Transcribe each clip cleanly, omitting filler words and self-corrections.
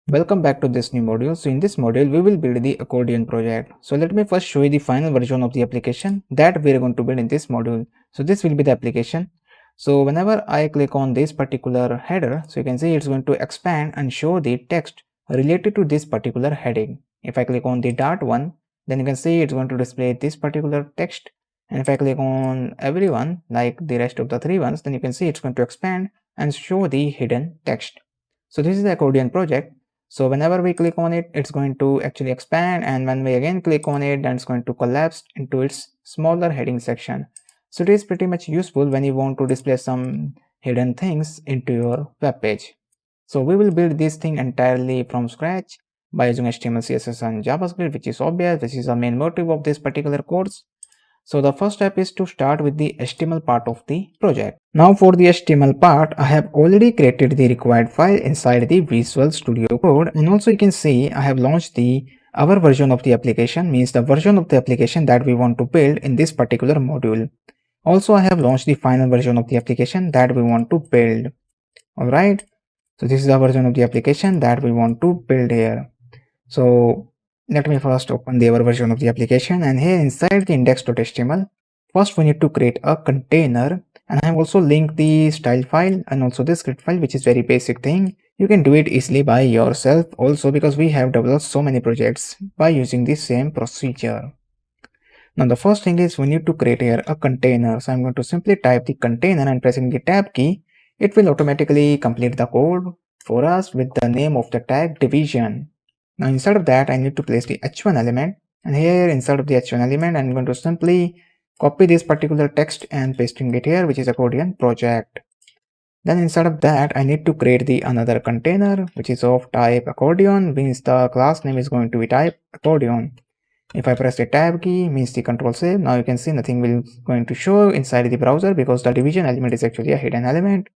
Welcome back to this new module. So in this module, we will build the Accordion project. So let me first show you the final version of the application that we are going to build in this module. So this will be the application. So whenever I click on this particular header, so you can see it's going to expand and show the text related to this particular heading. If I click on the dart one, then you can see it's going to display this particular text. And if I click on everyone, like the rest of the three ones, then you can see it's going to expand and show the hidden text. So this is the Accordion project. So whenever we click on it, it's going to actually expand, and when we again click on it, then it's going to collapse into its smaller heading section. So it is pretty much useful when you want to display some hidden things into your web page. So we will build this thing entirely from scratch by using HTML, CSS and JavaScript, which is obvious. This is the main motive of this particular course. So the first step is to start with the HTML part of the project. Now for the HTML part, I have already created the required file inside the Visual Studio Code, and also you can see I have launched our version of the application, means the version of the application that we want to build in this particular module. Also I have launched the final version of the application that we want to build. Alright, so this is the version of the application that we want to build here. So let me first open the other version of the application, and here inside the index.html, first we need to create a container, and I have also linked the style file and also the script file, which is very basic thing. You can do it easily by yourself also, because we have developed so many projects by using the same procedure. Now the first thing is we need to create here a container. So I'm going to simply type the container and pressing the tab key. It will automatically complete the code for us with the name of the tag division. Now inside of that, I need to place the h1 element, and here inside of the h1 element, I'm going to simply copy this particular text and pasting it here, which is Accordion project. Then inside of that, I need to create the another container, which is of type Accordion, means the class name is going to be type Accordion. If I press the tab key, means the control save, now you can see nothing will going to show inside the browser because the division element is actually a hidden element.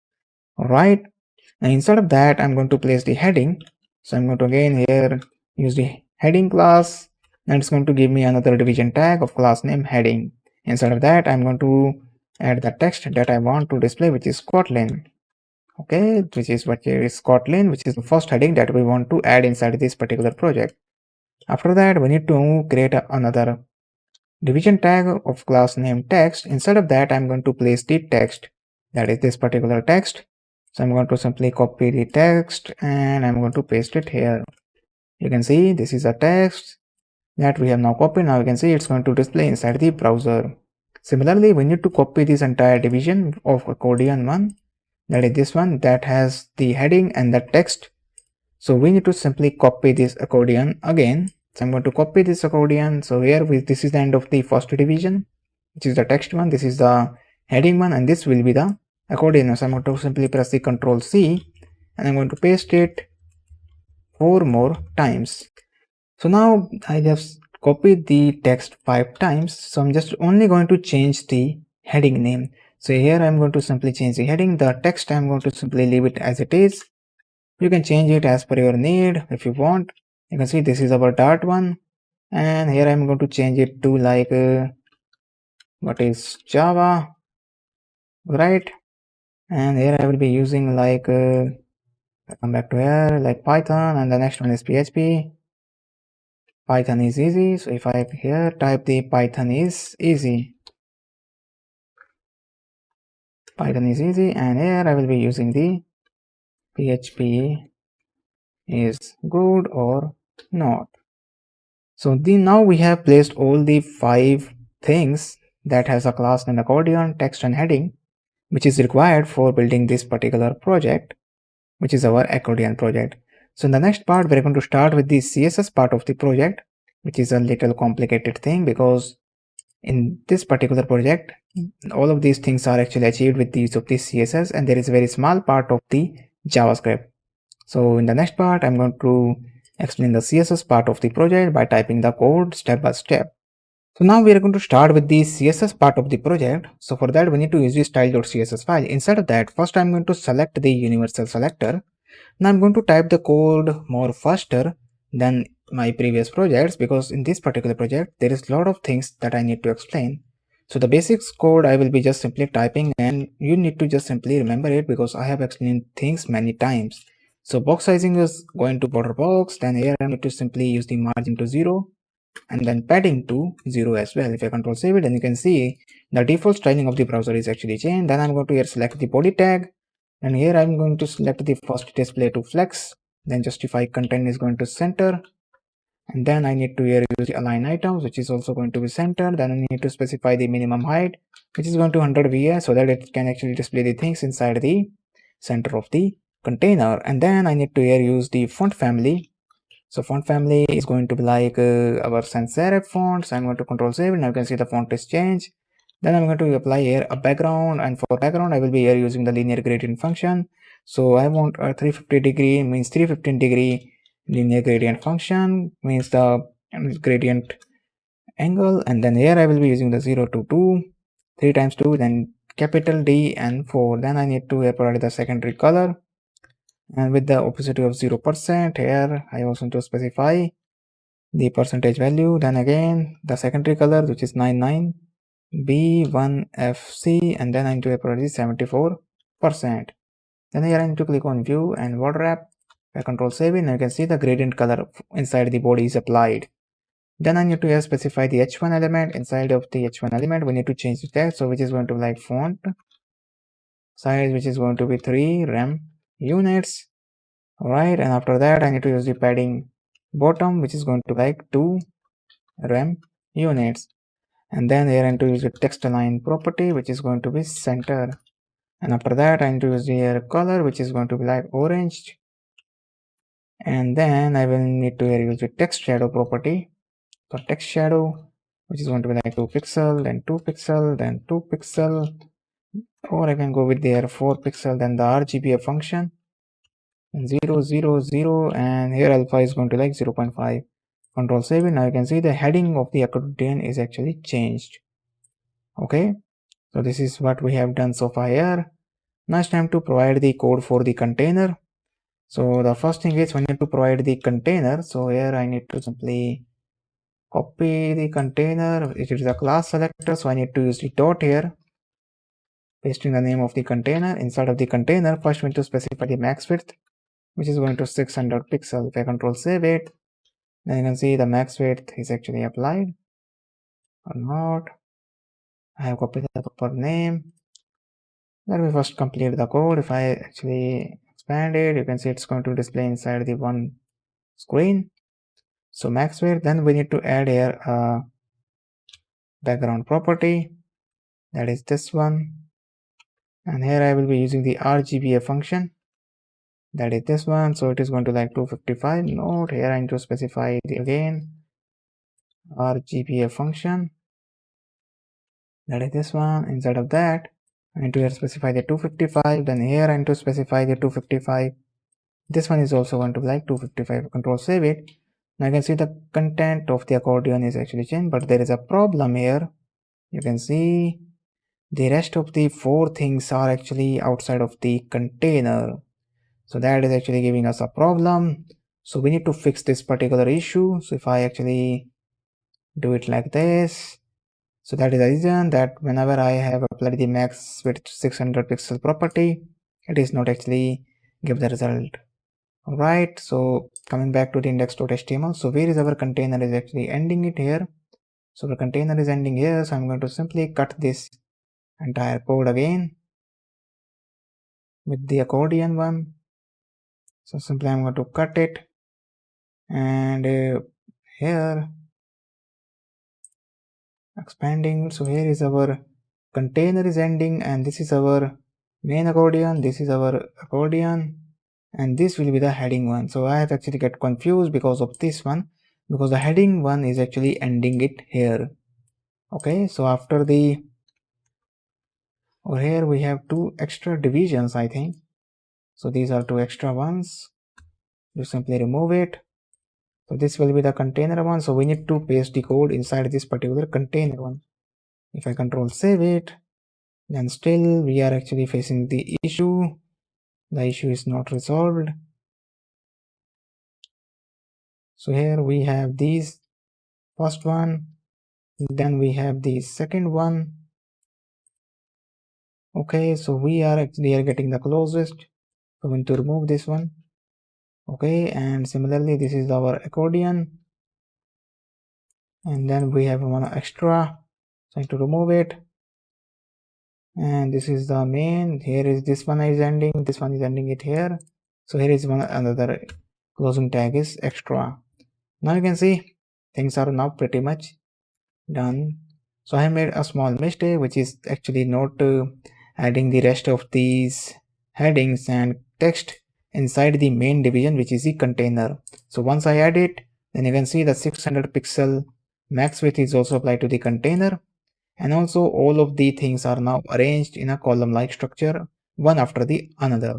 Alright, and inside of that, I'm going to place the heading. So I'm going to again here use the heading class, and it's going to give me another division tag of class name heading. Inside of that, I'm going to add the text that I want to display, which is Kotlin. Okay, which is Kotlin, which is the first heading that we want to add inside this particular project. After that, we need to create another division tag of class name text. Inside of that, I'm going to place the text, that is this particular text. So I'm going to simply copy the text and I'm going to paste it here. You can see this is a text that we have now copied. Now you can see it's going to display inside the browser. Similarly, we need to copy this entire division of Accordion one, that is this one that has the heading and the text. So we need to simply copy this Accordion again. So I'm going to copy this Accordion. So here this is the end of the first division, which is the text one. This is the heading one, and this will be the Accordion. So I'm going to simply press the Ctrl C, and I'm going to paste it 4 more times. So now I just copied the text 5 times. So I'm just only going to change the heading name. So here I'm going to simply change the heading. The text I'm going to simply leave it as it is. You can change it as per your need if you want. You can see this is our dart one, and here I'm going to change it to like what is Java, right? And here I will be using like come back to here, like Python, and the next one is PHP. Python is easy, so if I here type the Python is easy, Python is easy, and here I will be using the PHP is good or not. So now we have placed all the 5 things that has a class name Accordion, text and heading, which is required for building this particular project, which is our Accordion project. So in the next part, we're going to start with the CSS part of the project, which is a little complicated thing, because in this particular project, all of these things are actually achieved with the use of the CSS, and there is a very small part of the JavaScript. So in the next part, I'm going to explain the CSS part of the project by typing the code step by step. So now we are going to start with the CSS part of the project. So for that, we need to use the style.css file. Inside of that, first I'm going to select the universal selector. Now I'm going to type the code more faster than my previous projects, because in this particular project, there is a lot of things that I need to explain. So the basics code I will be just simply typing, and you need to just simply remember it because I have explained things many times. So box sizing is going to border box, then here I need to simply use the margin to 0 and then padding to 0 as well. If I control save it, then you can see the default styling of the browser is actually changed. Then I'm going to here select the body tag, and here I'm going to select the first display to flex, then justify content is going to center, and then I need to here use the align items, which is also going to be center. Then I need to specify the minimum height, which is going to 100 VS, so that it can actually display the things inside the center of the container. And then I need to here use the font family. So font family is going to be like our sans serif fonts. I'm going to control save, and now you can see the font is changed. Then I'm going to apply here a background, and for background I will be here using the linear gradient function. So I want a 350 degree means 315 degree linear gradient function means the gradient angle, and then here I will be using the 0 to 2, 3 times 2, then capital D and 4. Then I need to provide the secondary color, and with the opacity of 0%, here I also need to specify the percentage value. Then again the secondary color, which is 99B1FC, and then I need to provide the 74%. Then here I need to click on view and border wrap. I control save it, and you can see the gradient color inside the body is applied. Then I need to here specify the h1 element. Inside of the h1 element we need to change the text, so which is going to be like font size, which is going to be 3 rem units. Alright, and after that I need to use the padding bottom, which is going to be like 2 rem units. And then here I need to use the text align property, which is going to be center. And after that I need to use the color, which is going to be like orange. And then I will need to use the text shadow property. So text shadow, which is going to be like 2 pixel, then 2 pixel, then 2 pixel, or I can go with the 4 pixel, then the RGBA function, 0 0 0, and here alpha is going to like 0.5. Control save it. Now you can see the heading of the accordion is actually changed. Okay, so this is what we have done so far here. Now it's time to provide the code for the container. So the first thing is we need to provide the container. So here I need to simply copy the container. It is a class selector, so I need to use the dot here, pasting the name of the container. Inside of the container, first we need to specify the max width, which is going to 600 pixel. If I control save it, then you can see the max width is actually applied or not. I have copied the proper name. Let me first complete the code. If I actually expand it, you can see it's going to display inside the one screen. So max width, then we need to add here a background property, that is this one, and here I will be using the RGBA function, that is this one. So it is going to like 255. Note here I need to specify the again RGBA function, that is this one. Inside of that I need to here specify the 255, then here I need to specify the 255. This one is also going to be like 255. Control save it. Now you can see the content of the accordion is actually changed, but there is a problem here. You can see the rest of the 4 things are actually outside of the container, so that is actually giving us a problem. So we need to fix this particular issue. So if I actually do it like this, so that is the reason that whenever I have applied the max width 600 pixel property, it is not actually give the result. Alright, so coming back to the index.html, so where is our container is actually ending it here. So the container is ending here, so I'm going to simply cut this entire code again with the accordion one. So simply I'm going to cut it, and here expanding. So here is our container is ending, and this is our main accordion, this is our accordion, and this will be the heading one. So I have actually get confused because of this one, because the heading one is actually ending it here. Okay, so after the over here we have 2 extra divisions, I think. So these are 2 extra ones. You simply remove it. So this will be the container one, so we need to paste the code inside this particular container one. If I control save it, then still we are actually facing the issue. The issue is not resolved. So here we have these first one, then we have the second one. Okay, so we are actually getting the closest. So I'm going to remove this one. Okay, and similarly this is our accordion, and then we have one extra, so I need to remove it. And this is the main. Here is this one is ending, this one is ending it here. So here is one another closing tag is extra. Now you can see things are now pretty much done. So I made a small mistake, which is actually not adding the rest of these headings and text inside the main division, which is the container. So once I add it, then you can see the 600 pixel max width is also applied to the container, and also all of the things are now arranged in a column like structure, one after the another.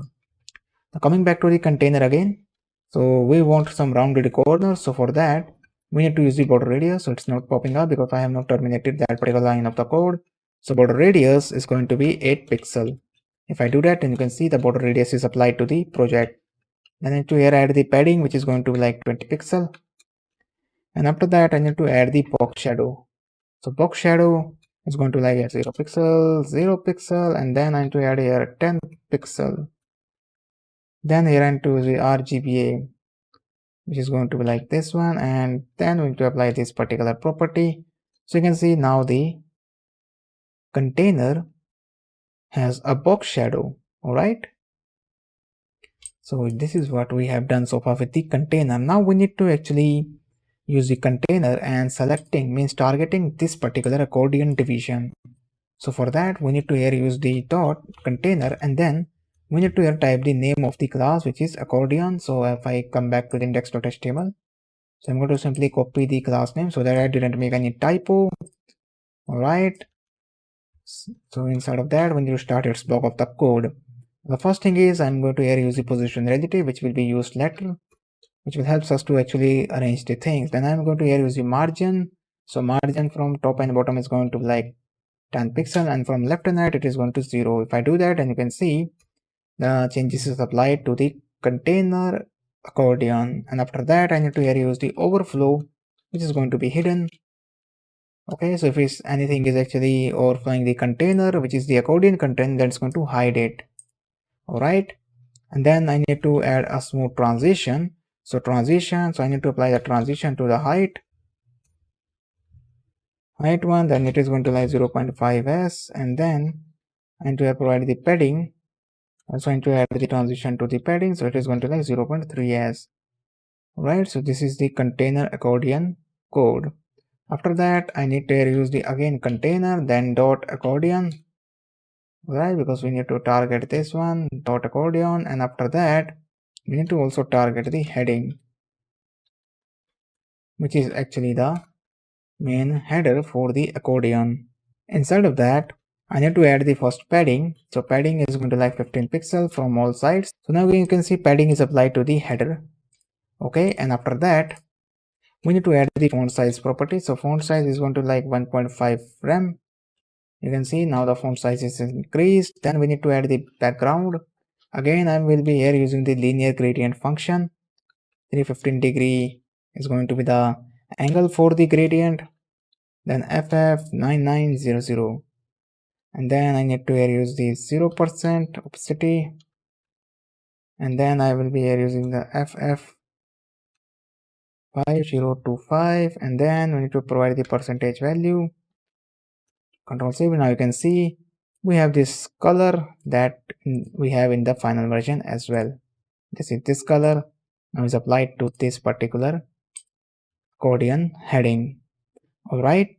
Now coming back to the container again, so we want some rounded corners. So for that we need to use the border radius. So it's not popping up because I have not terminated that particular line of the code. So border radius is going to be 8 pixel. If I do that, then you can see the border radius is applied to the project. Then I need to here add the padding, which is going to be like 20 pixel. And after that I need to add the box shadow. So box shadow is going to like 0 pixel, 0 pixel, and then I need to add here 10 pixel. Then here I need to use the RGBA, which is going to be like this one, and then we need to apply this particular property. So you can see now the container has a box shadow. All right, so this is what we have done so far with the container. Now we need to actually use the container, and selecting means targeting this particular accordion division. So for that we need to here use the dot container, and then we need to here type the name of the class, which is accordion. So if I come back to the index.html, so I'm going to simply copy the class name so that I didn't make any typo. All right, so inside of that, when you start its block of the code, the first thing is I'm going to here use the position relative, which will be used later, which will help us to actually arrange the things. Then I'm going to here use the margin. So margin from top and bottom is going to be like 10 pixel, and from left and right it is going to 0. If I do that, and you can see the changes is applied to the container accordion, and after that I need to here use the overflow, which is going to be hidden. Okay, so if it's anything is actually overflowing the container, which is the accordion content, that's going to hide it. All right, and then I need to add a smooth transition. So transition, so I need to apply the transition to the height one, then it is going to like 0.5s, and then I need to provide the padding. Also I need to add the transition to the padding, so it is going to like 0.3s. Right, so this is the container accordion code. After that I need to use the again container, then dot accordion, right, because we need to target this one, dot accordion, and after that we need to also target the heading, which is actually the main header for the accordion. Inside of that I need to add the first padding. So padding is going to like 15 pixels from all sides. So now you can see padding is applied to the header. Okay, and after that we need to add the font size property. So font size is going to like 1.5 rem. You can see now the font size is increased. Then we need to add the background. Again I will be here using the linear gradient function. 315 degree is going to be the angle for the gradient. Then ff 9900, and then I need to here use the 0% opacity, and then I will be here using the ff 5025, and then we need to provide the percentage value. Control C. Now you can see we have this color that we have in the final version as well. This color now is applied to this particular accordion heading. All right,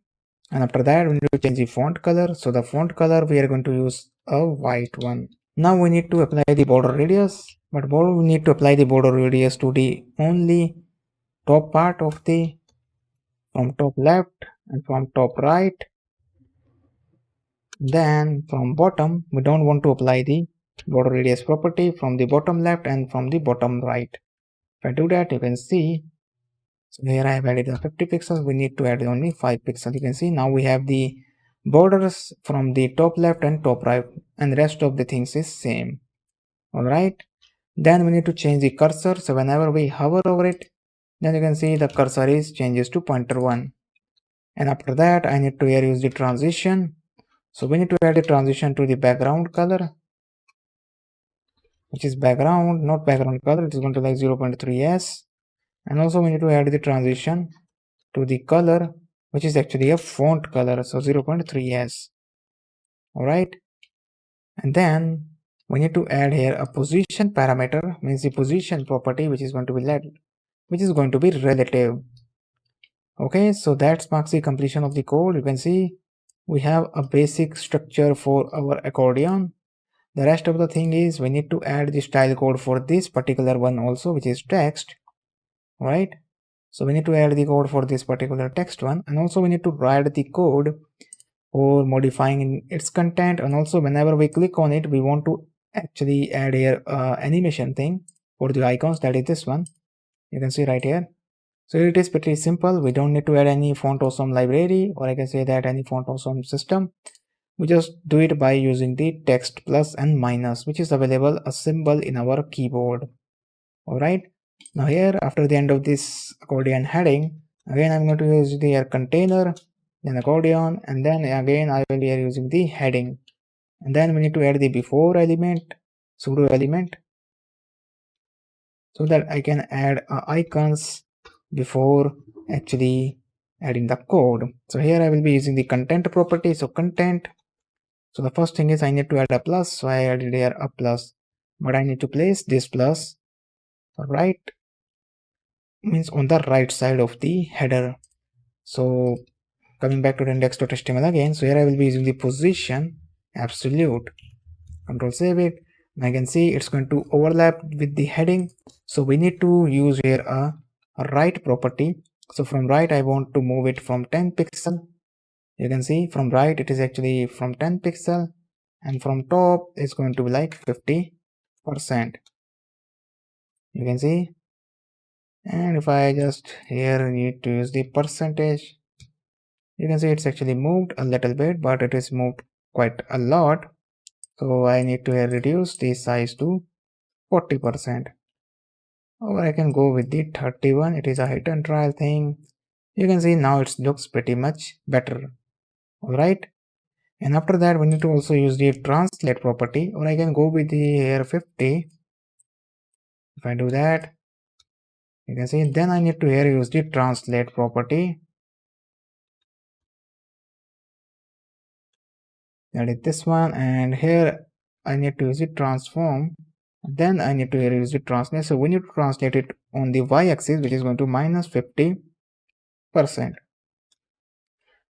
and after that we need to change the font color. So the font color we are going to use a white one. Now we need to apply the border radius, but we need to apply the border radius to the only top part of the from top left and from top right. Then from bottom we don't want to apply the border radius property from the bottom left and from the bottom right. If I do that, you can see, so here I have added the 50 pixels. We need to add only 5 pixels. You can see now we have the borders from the top left and top right, and the rest of the things is same. All right, then we need to change the cursor. So whenever we hover over it, then you can see the cursor is changes to pointer 1. And after that I need to here use the transition. So we need to add a transition to the background color. which is background, not background color, it is going to like 0.3s. And also we need to add the transition to the color, which is actually a font color, so 0.3s. Alright, and then we need to add here a position parameter, means the position property, which is going to be relative. Okay, so that marks the completion of the code. You can see we have a basic structure for our accordion. The rest of the thing is we need to add the style code for this particular one also, which is text. Right, so we need to add the code for this particular text one, and also we need to write the code for modifying its content. And also whenever we click on it, we want to actually add here animation thing for the icons, that is this one, you can see right here. So it is pretty simple. We don't need to add any font awesome library, or I can say that any font awesome system. We just do it by using the text plus and minus, which is available a symbol in our keyboard. Alright, now here after the end of this accordion heading, again I'm going to use the container, then accordion, and then again I will be using the heading. And then we need to add the before element, pseudo element, so that I can add icons before actually adding the code. So here I will be using the content property. So content, so the first thing is I need to add a plus, so I added here a plus, but I need to place this plus right, means on the right side of the header. So coming back to the index.html again, so here I will be using the position absolute, control save it. I can see it's going to overlap with the heading, so we need to use here a right property. So from right I want to move it from 10 pixel. You can see from right it is actually from 10 pixel, and from top it's going to be like 50%, you can see. And if I just here need to use the percentage, you can see it's actually moved a little bit, but it is moved quite a lot. So I need to reduce the size to 40%, or I can go with the 31. It is a hit and trial thing. You can see now it looks pretty much better. Alright, and after that we need to also use the translate property, or I can go with the here 50. If I do that, you can see then I need to here use the translate property, that is this one, and here I need to use the transform, then I need to here use the translate. So we need to translate it on the y-axis, which is going to minus 50%.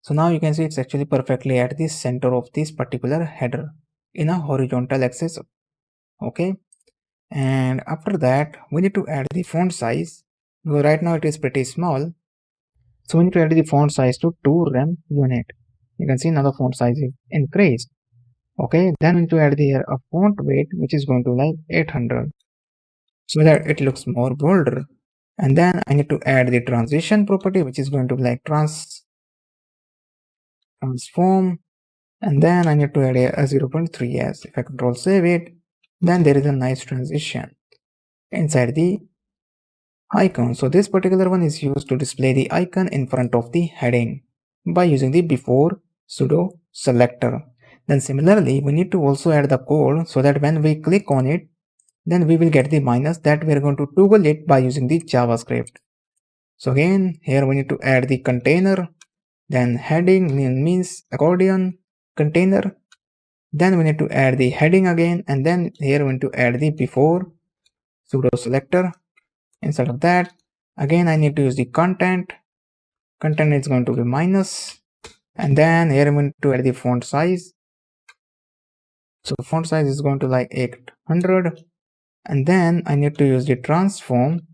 So now you can see it's actually perfectly at the center of this particular header in a horizontal axis. Okay, and after that we need to add the font size, because right now it is pretty small. So we need to add the font size to 2 rem unit. You can see now the font size is increased. Okay, then we need to add here a font weight, which is going to like 800, so that it looks more bolder. And then I need to add the transition property, which is going to be like transform, and then I need to add a 0.3s. If I control save it, then there is a nice transition inside the icon. So this particular one is used to display the icon in front of the heading by using the before pseudo selector. Then similarly we need to also add the code, so that when we click on it, then we will get the minus, that we are going to toggle it by using the JavaScript. So again here we need to add the container, then heading means accordion container, then we need to add the heading again, and then here we need to add the before pseudo selector. Instead of that, again I need to use the content is going to be minus, and then here we need to add the font size. So font size is going to like 800, and then I need to use the transform,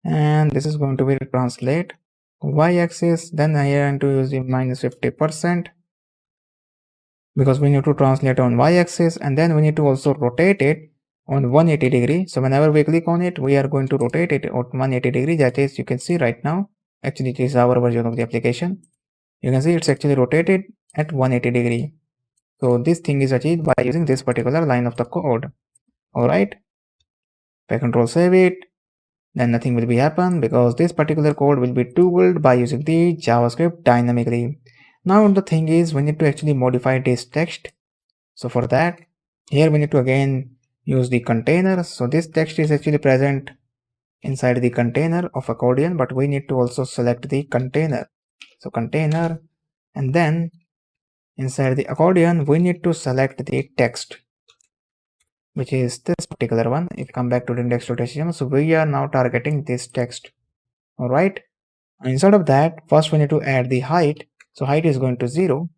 and this is going to be translate y-axis. Then I need to use the minus 50%, because we need to translate on y-axis, and then we need to also rotate it on 180 degree. So whenever we click on it, we are going to rotate it on 180 degree. That is, you can see right now, actually it is our version of the application. You can see it's actually rotated at 180 degree. So this thing is achieved by using this particular line of the code. Alright, if I control save it, then nothing will be happen, because this particular code will be toggled by using the JavaScript dynamically. Now the thing is we need to actually modify this text. So for that Here we need to again use the container. So this text is actually present inside the container of Accordion, but we need to also select the container. So container, and then inside the Accordion we need to select the text, which is this particular one. If you come back to the index.html, so we are now targeting this text. All right. Instead of that, first we need to add the height. So height is going to 0.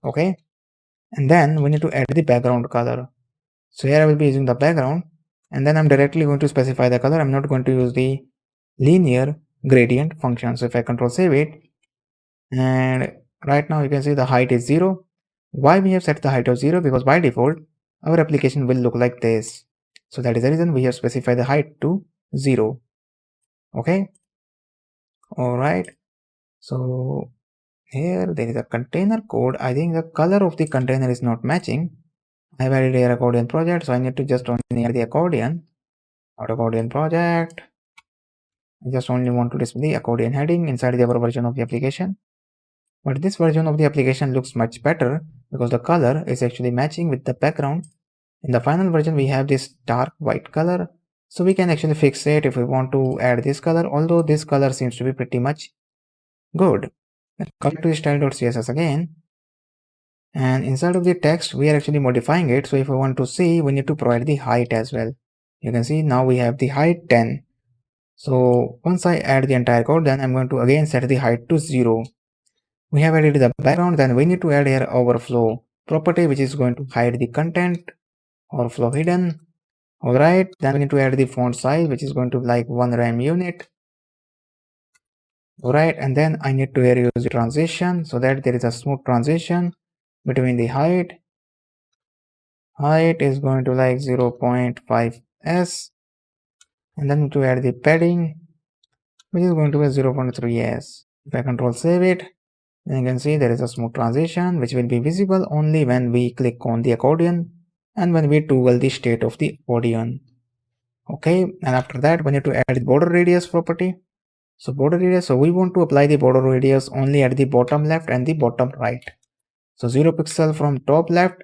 Okay. And then we need to add the background color. So here I will be using the background, and then I'm directly going to specify the color. I'm not going to use the linear gradient function. So if I control save it, and right now you can see the height is 0. Why we have set the height of 0? Because by default our application will look like this. So that is the reason we have specified the height to 0. Okay. All right. So here there is a container code. I think the color of the container is not matching. I have added a accordion project, so I need to just only add the accordion. Not accordion project. I just only want to display the accordion heading inside the other version of the application. But this version of the application looks much better because the color is actually matching with the background. In the final version we have this dark white color, so we can actually fix it if we want to add this color, although this color seems to be pretty much good. Let's come to style.css again, and inside of the text we are actually modifying it. So if we want to see, we need to provide the height as well. You can see now we have the height 10. So once I add the entire code, then I'm going to again set the height to 0. We have added the background, then we need to add here overflow property, which is going to hide the content. Overflow hidden. Alright, then we need to add the font size, which is going to be like 1 rem unit. Alright, and then I need to here use the transition so that there is a smooth transition between the height. Height is going to like 0.5s, and then to add the padding, which is going to be 0.3s. If I control save it, then you can see there is a smooth transition which will be visible only when we click on the accordion and when we toggle the state of the accordion. Okay, and after that we need to add the border radius property. So border radius, so we want to apply the border radius only at the bottom left and the bottom right. So 0 pixel from top left,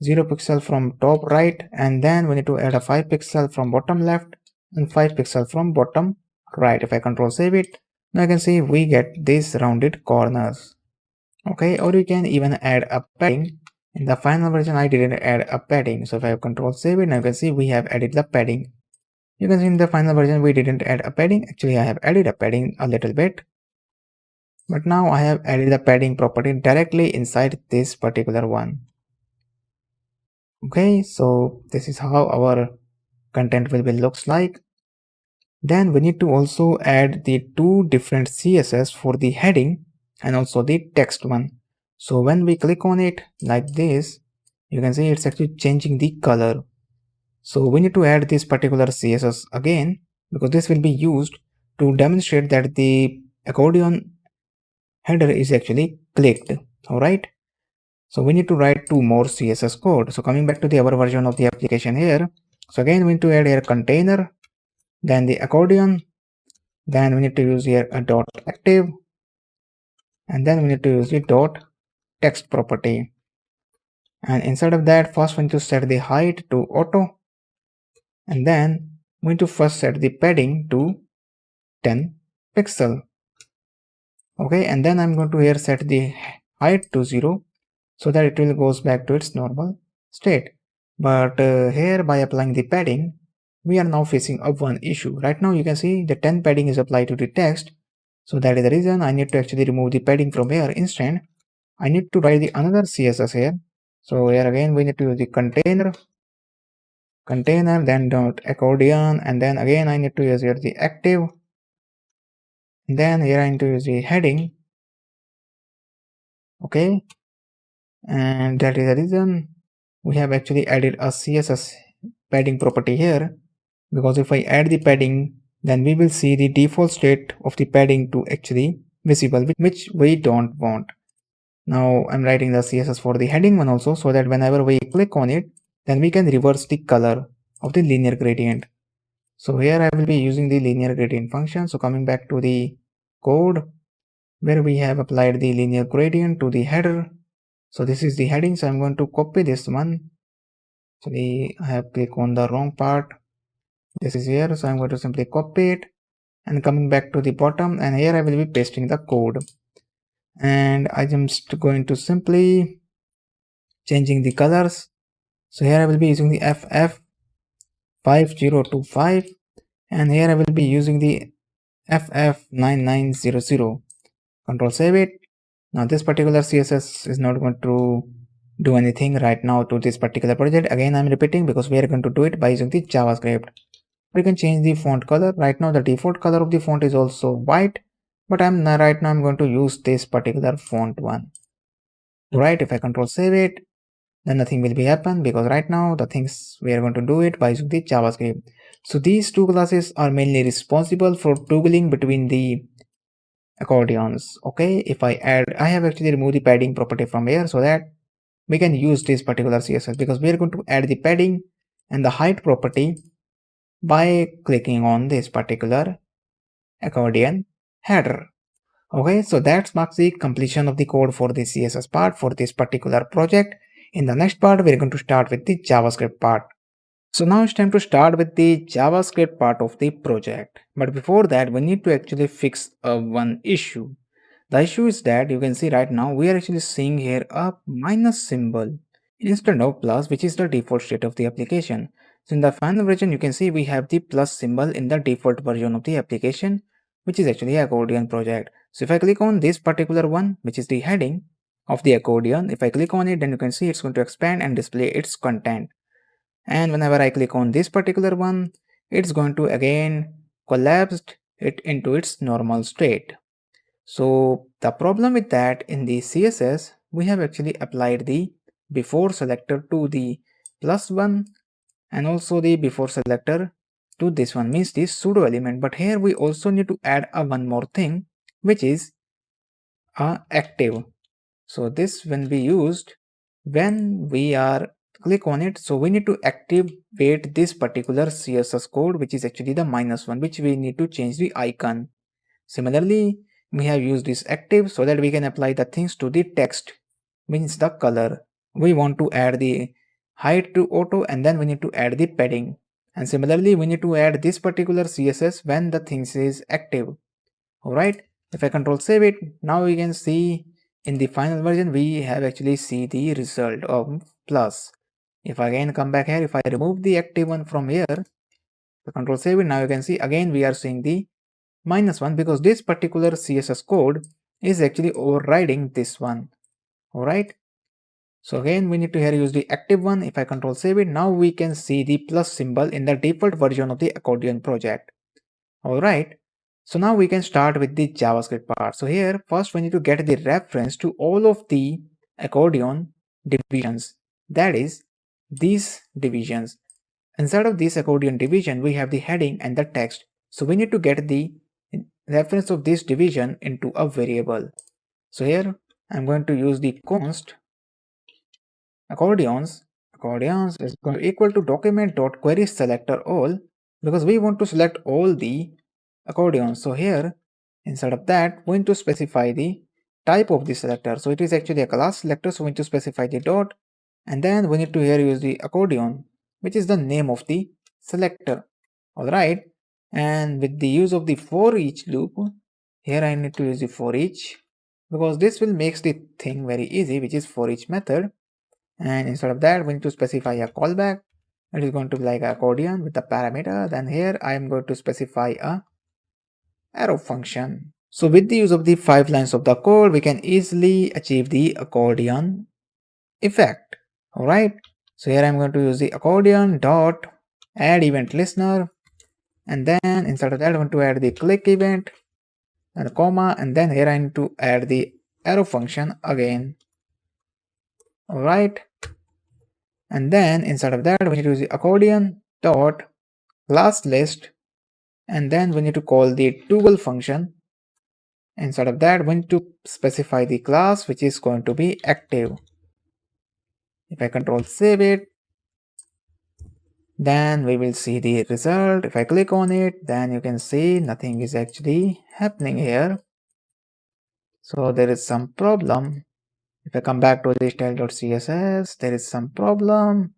0 pixel from top right, and then we need to add a 5 pixel from bottom left and 5 pixel from bottom right. If I control save it, now you can see we get these rounded corners. Okay, or you can even add a padding. In the final version I didn't add a padding, so if I control save it, now you can see we have added the padding. You can see in the final version we didn't add a padding. Actually I have added a padding a little bit, but now I have added the padding property directly inside this particular one. Okay, so this is how our content will be looks like. Then we need to also add the two different CSS for the heading and also the text one. So when we click on it like this, you can see it's actually changing the color. So we need to add this particular CSS again, because this will be used to demonstrate that the accordion header is actually clicked. Alright, so we need to write two more CSS code. So coming back to the other version of the application here, so again we need to add here container, then the accordion, then we need to use here a dot active, and then we need to use the dot text property. And inside of that, first we need to set the height to auto, and then we need to first set the padding to 10 pixel. Okay, and then I'm going to here set the height to 0 so that it will goes back to its normal state. But here by applying the padding, we are now facing up one issue. Right now you can see the 10 padding is applied to the text, so that is the reason I need to actually remove the padding from here. Instead I need to write the another CSS here. So here again we need to use the container, then dot accordion, and then again I need to use here the active, then here I need to use the heading. Okay, and that is the reason we have actually added a CSS padding property here, because if I add the padding, then we will see the default state of the padding to actually visible, which we don't want. Now I'm writing the CSS for the heading one also, so that whenever we click on it, then we can reverse the color of the linear gradient. So here I will be using the linear gradient function. So coming back to the code where we have applied the linear gradient to the header. So this is the heading, so I'm going to copy this one Actually, I have clicked on the wrong part. This is here, so I'm going to simply copy it and coming back to the bottom, and here I will be pasting the code. And I am just going to simply changing the colors. So here I will be using the FF5025, and here I will be using the FF9900. Control save it. Now this particular CSS is not going to do anything right now to this particular project. Again, I'm repeating because we are going to do it by using the JavaScript. We can change the font color. Right now the default color of the font is also white, but right now I'm going to use this particular font one. Right, if I control save it, then nothing will be happen because right now the things we are going to do it by using the JavaScript. So these two classes are mainly responsible for toggling between the accordions. Okay, if I have actually removed the padding property from here so that we can use this particular CSS, because we are going to add the padding and the height property by clicking on this particular accordion header. Okay, so that marks the completion of the code for the CSS part for this particular project. In the next part, we're going to start with the JavaScript part. So now it's time to start with the JavaScript part of the project. But before that, we need to actually fix one issue. The issue is that you can see right now we are actually seeing here a minus symbol instead of plus, which is the default state of the application. So in the final version, you can see we have the plus symbol in the default version of the application, which is actually Accordion project. So if I click on this particular one, which is the heading of the Accordion, if I click on it, then you can see it's going to expand and display its content. And whenever I click on this particular one, it's going to again collapse it into its normal state. So the problem with that, in the CSS, we have actually applied the before selector to the plus one and also the before selector to this one, means this pseudo element. But here we also need to add a one more thing, which is a active. So this when we used when we are click on it, so we need to activate this particular CSS code, which is actually the minus one, which we need to change the icon. Similarly, we have used this active so that we can apply the things to the text, means the color. We want to add the height to auto, and then we need to add the padding. And similarly, we need to add this particular CSS when the things is active. Alright, if I control save it, now we can see in the final version we have actually see the result of plus. If I again come back here, if I remove the active one from here, control save it, now you can see again we are seeing the minus one because this particular CSS code is actually overriding this one. Alright, so again we need to here use the active one. If I control save it, now we can see the plus symbol in the default version of the Accordion project. Alright, so now we can start with the JavaScript part. So here first we need to get the reference to all of the Accordion divisions, that is these divisions. Inside of this Accordion division we have the heading and the text. So we need to get the reference of this division into a variable. So here I'm going to use the const accordions is equal to document.query selector all, because we want to select all the accordions. So here instead of that we need to specify the type of the selector. So it is actually a class selector, so we need to specify the dot, and then we need to here use the accordion, which is the name of the selector. Alright, and with the use of the for each loop, here I need to use the for each because this will makes the thing very easy, which is for each method. And instead of that we need to specify a callback. It is going to be like accordion with the parameter. Then here I am going to specify a arrow function. So with the use of the 5 lines of the code, we can easily achieve the accordion effect. Alright, so here I'm going to use the accordion dot add event listener, and then instead of that I want to add the click event and a comma, and then here I need to add the arrow function again. Alright, and then inside of that we need to use the accordion dot class list, and then we need to call the toggle function. Instead of that we need to specify the class, which is going to be active. If I control save it, then we will see the result. If I click on it, then you can see nothing is actually happening here. So there is some problem. If I come back to the style.css, there is some problem.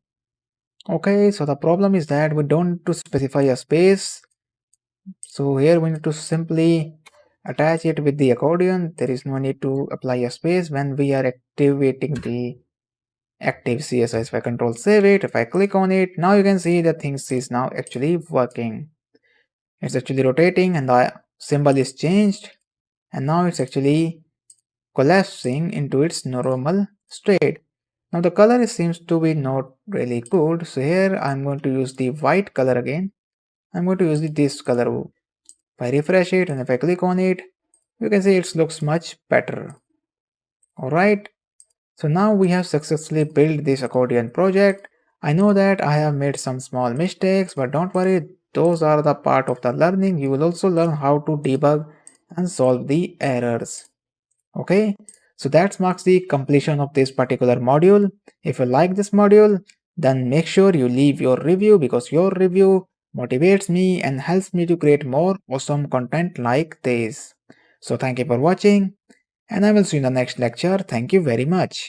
Okay, so the problem is that we don't need to specify a space. So here we need to simply attach it with the accordion. There is no need to apply a space when we are activating the active CSS. If I control save it, if I click on it, now you can see that things is now actually working. It's actually rotating and the symbol is changed, and now it's actually collapsing into its normal state. Now the color seems to be not really good, so here I'm going to use the white color again. I'm going to use this color. If I refresh it and if I click on it, you can see it looks much better. Alright, so now we have successfully built this accordion project. I know that I have made some small mistakes, but don't worry, those are the part of the learning. You will also learn how to debug and solve the errors. Okay, so that marks the completion of this particular module. If you like this module, then make sure you leave your review, because your review motivates me and helps me to create more awesome content like this. So thank you for watching, and I will see you in the next lecture. Thank you very much.